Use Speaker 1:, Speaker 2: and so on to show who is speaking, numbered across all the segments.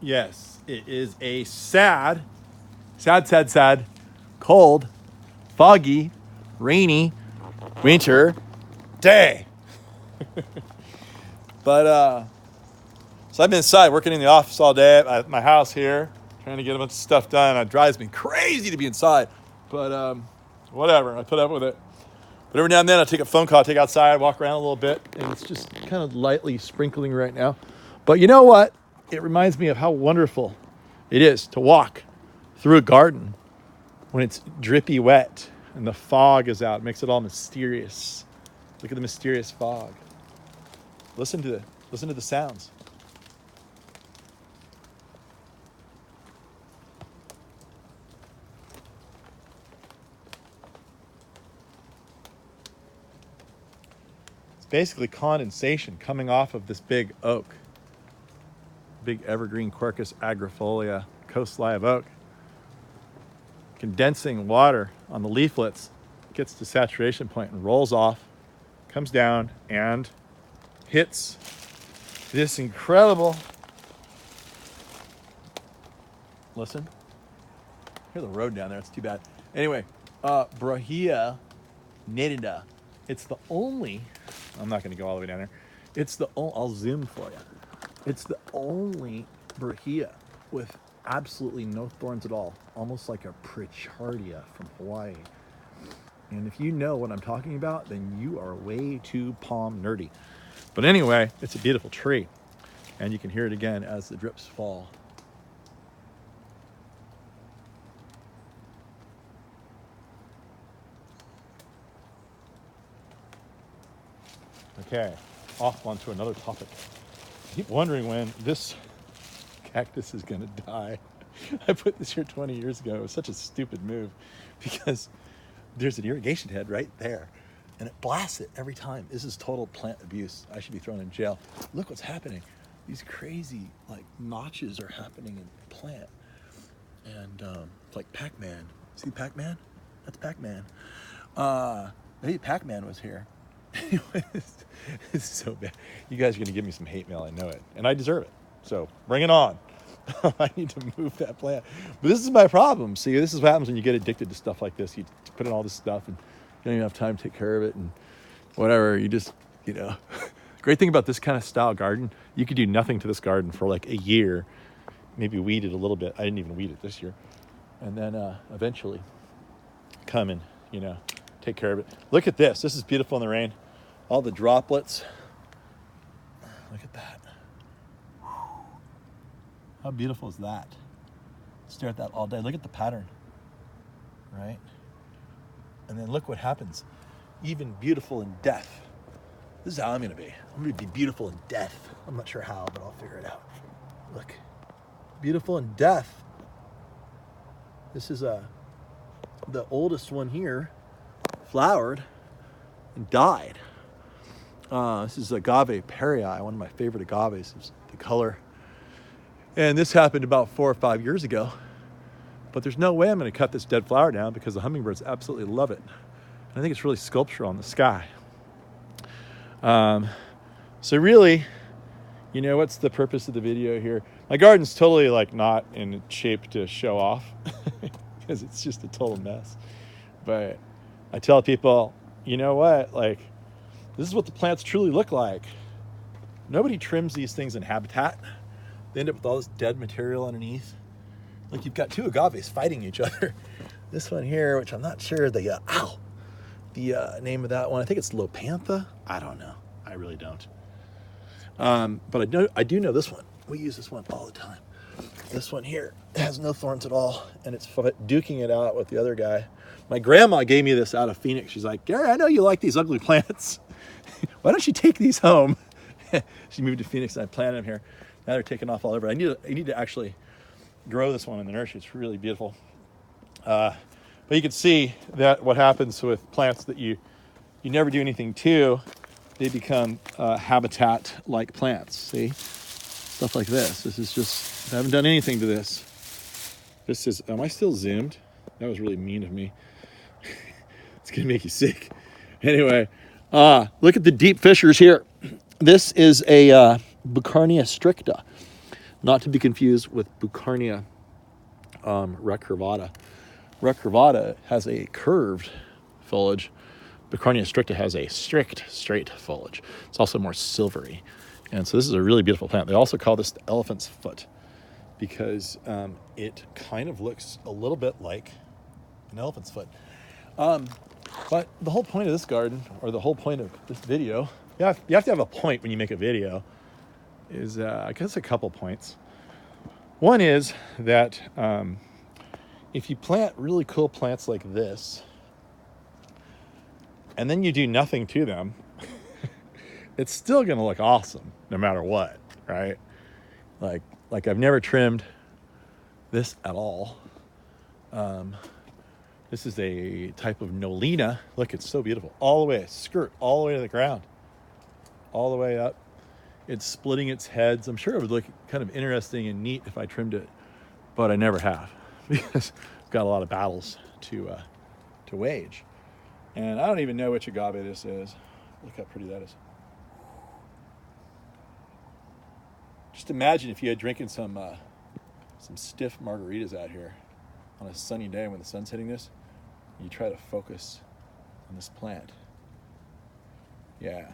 Speaker 1: Yes, it is a sad, cold, foggy, rainy winter day. But so I've been inside working in the office all day at my house here, trying to get a bunch of stuff done. It drives me crazy to be inside, but whatever. I put up with it. But every now and then I take a phone call, take outside, walk around a little bit, and it's just kind of lightly sprinkling right now. But you know what? It reminds me of how wonderful it is to walk through a garden when it's drippy wet and the fog is out. It makes it all mysterious. Look at the mysterious fog. Listen to the sounds. It's basically condensation coming off of this big oak. Big evergreen Quercus agrifolia coast live oak. Condensing water on the leaflets, gets to saturation point and rolls off, comes down and hits this incredible, listen, hear the road down there, it's too bad. Anyway, Brahia nitida. It's the only, I'm not going to go all the way down there. It's the only, I'll zoom for you. It's the only Brahia with absolutely no thorns at all, almost like a Pritchardia from Hawaii. And if you know what I'm talking about, then you are way too palm nerdy. But anyway, it's a beautiful tree, and you can hear it again as the drips fall. Okay, off onto another topic. I keep wondering when this cactus is going to die. I put this here 20 years ago. It was such a stupid move because there's an irrigation head right there and it blasts it every time. This is total plant abuse. I should be thrown in jail. Look what's happening. These crazy like notches are happening in the plant. And it's like Pac-Man. See Pac-Man? That's Pac-Man. Maybe Pac-Man was here. Anyways, it's so bad. You guys are going to give me some hate mail, I know it. And I deserve it. So bring it on. I need to move that plant. But this is my problem. See, this is what happens when you get addicted to stuff like this. You put in all this stuff and you don't even have time to take care of it and whatever. You just, Great thing about this kind of style garden, you could do nothing to this garden for like a year. Maybe weed it a little bit. I didn't even weed it this year. And then eventually come and, take care of it. Look at this. This is beautiful in the rain. All the droplets. Look at that. How beautiful is that? Stare at that all day. Look at the pattern, right? And then look what happens. Even beautiful in death. This is how I'm going to be. I'm going to be beautiful in death. I'm not sure how, but I'll figure it out. Look. Beautiful in death. This is the oldest one here. Flowered and died. This is agave perii, one of my favorite agaves. It's the color. And this happened about 4 or 5 years ago. But there's no way I'm going to cut this dead flower down because the hummingbirds absolutely love it. And I think it's really sculptural in the sky. So really, what's the purpose of the video here? My garden's totally like not in shape to show off because it's just a total mess. But I tell people, you know what? Like, this is what the plants truly look like. Nobody trims these things in habitat. They end up with all this dead material underneath. Like you've got two agaves fighting each other. This one here, which I'm not sure the name of that one. I think it's Lopantha. I don't know. I really don't. But I do know this one. We use this one all the time. This one here has no thorns at all, and it's duking it out with the other guy. My grandma gave me this out of Phoenix. She's like, Gary, I know you like these ugly plants. Why don't you take these home? She moved to Phoenix and I planted them here. Now they're taking off all over. I need to actually grow this one in the nursery. It's really beautiful. But you can see that what happens with plants that you never do anything to, they become habitat-like plants. See? Stuff like this. This is just, I haven't done anything to this. This is, am I still zoomed? That was really mean of me. It's going to make you sick. Anyway, look at the deep fissures here. This is a Bucarnia stricta. not to be confused with Bucarnia recurvata. Recurvata has a curved foliage. Bucarnia stricta has a strict, straight foliage. It's also more silvery. And so this is a really beautiful plant. They also call this the elephant's foot because it kind of looks a little bit like an elephant's foot. But the whole point of this garden, or the whole point of this video, you have to have a point when you make a video, is I guess a couple points. One is that if you plant really cool plants like this, and then you do nothing to them, it's still gonna look awesome no matter what, right? Like I've never trimmed this at all. This is a type of Nolina. Look, it's so beautiful. All the way, skirt, all the way to the ground. All the way up. It's splitting its heads. I'm sure it would look kind of interesting and neat if I trimmed it, but I never have because I've got a lot of battles to wage. And I don't even know which agave this is. Look how pretty that is. Just imagine if you had drinking some stiff margaritas out here on a sunny day when the sun's hitting this. You try to focus on this plant. Yeah.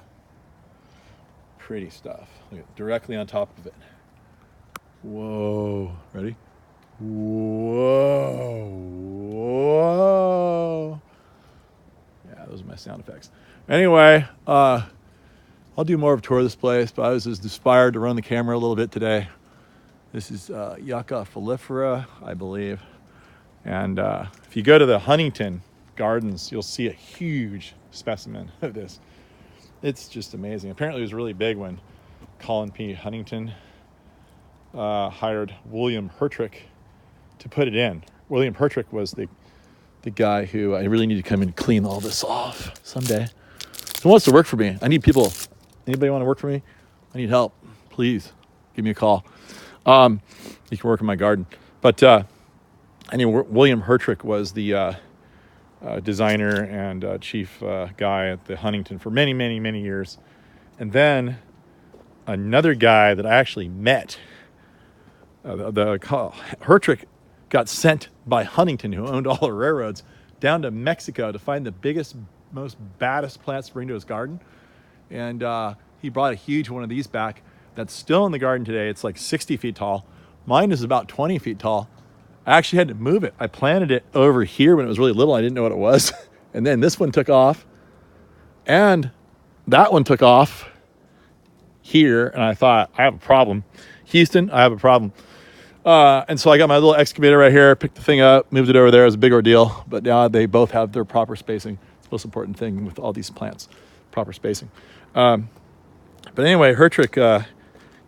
Speaker 1: Pretty stuff. Look at directly on top of it. Whoa. Ready? Whoa. Whoa. Yeah, those are my sound effects. Anyway, I'll do more of a tour of this place, but I was just inspired to run the camera a little bit today. This is Yucca folifera, I believe. And if you go to the Huntington Gardens, you'll see a huge specimen of this. It's just amazing. Apparently it was really big when Colin P. Huntington hired William Hertrick to put it in. William Hertrick was the guy who I really need to come and clean all this off someday. Who wants to work for me? I need people. Anybody want to work for me? I need help. Please give me a call. You can work in my garden. But anyway, William Hertrick was the designer and chief guy at the Huntington for many, many, many years. And then another guy that I actually met, Hertrick got sent by Huntington, who owned all the railroads, down to Mexico to find the biggest, most baddest plants to bring to his garden. And he brought a huge one of these back that's still in the garden today. It's like 60 feet tall. Mine is about 20 feet tall. I actually had to move it. I planted it over here when it was really little. I didn't know what it was. And then this one took off. And that one took off here. And I thought, I have a problem. Houston, I have a problem. And so I got my little excavator right here, picked the thing up, moved it over there. It was a big ordeal. But now they both have their proper spacing. It's the most important thing with all these plants, proper spacing. But anyway, Hertrick,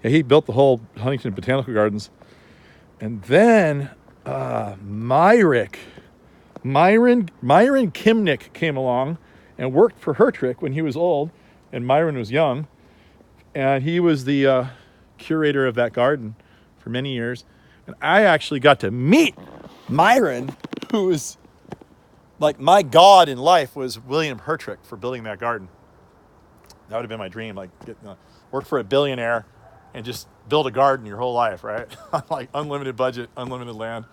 Speaker 1: he built the whole Huntington Botanical Gardens. And then Myron Kimnick came along and worked for Hertrick when he was old and Myron was young. And he was the curator of that garden for many years. And I actually got to meet Myron, who was like my god in life was William Hertrick for building that garden. That would have been my dream, like work for a billionaire and just build a garden your whole life, right? Like unlimited budget, unlimited land.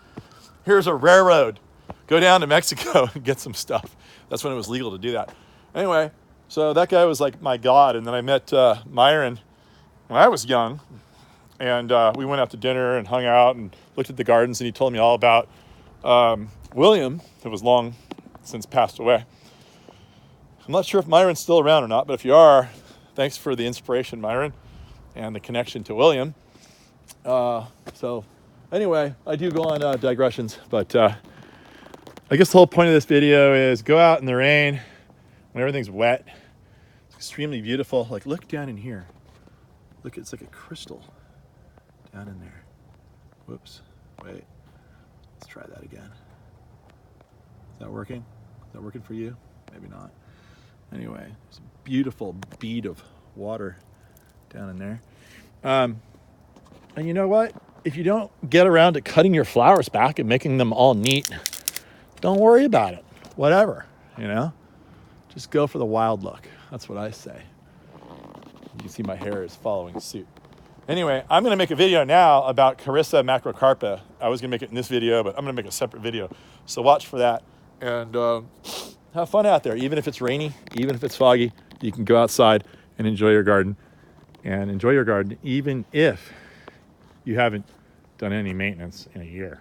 Speaker 1: Here's a railroad. Go down to Mexico and get some stuff. That's when it was legal to do that. Anyway, so that guy was like my god. And then I met Myron when I was young. And we went out to dinner and hung out and looked at the gardens. And he told me all about William, who was long since passed away. I'm not sure if Myron's still around or not, but if you are, thanks for the inspiration, Myron, and the connection to William. So anyway, I do go on digressions, but I guess the whole point of this video is go out in the rain when everything's wet. It's extremely beautiful. Like look down in here. Look, it's like a crystal down in there. Whoops, wait, let's try that again. Is that working? Is that working for you? Maybe not. Anyway, there's a beautiful bead of water down in there. And you know what? If you don't get around to cutting your flowers back and making them all neat, don't worry about it. Whatever, you know? Just go for the wild look. That's what I say. You can see my hair is following suit. Anyway, I'm going to make a video now about Carissa macrocarpa. I was going to make it in this video, but I'm going to make a separate video. So watch for that. And have fun out there. Even if it's rainy, even if it's foggy, you can go outside and enjoy your garden. And enjoy your garden even if you haven't done any maintenance in a year.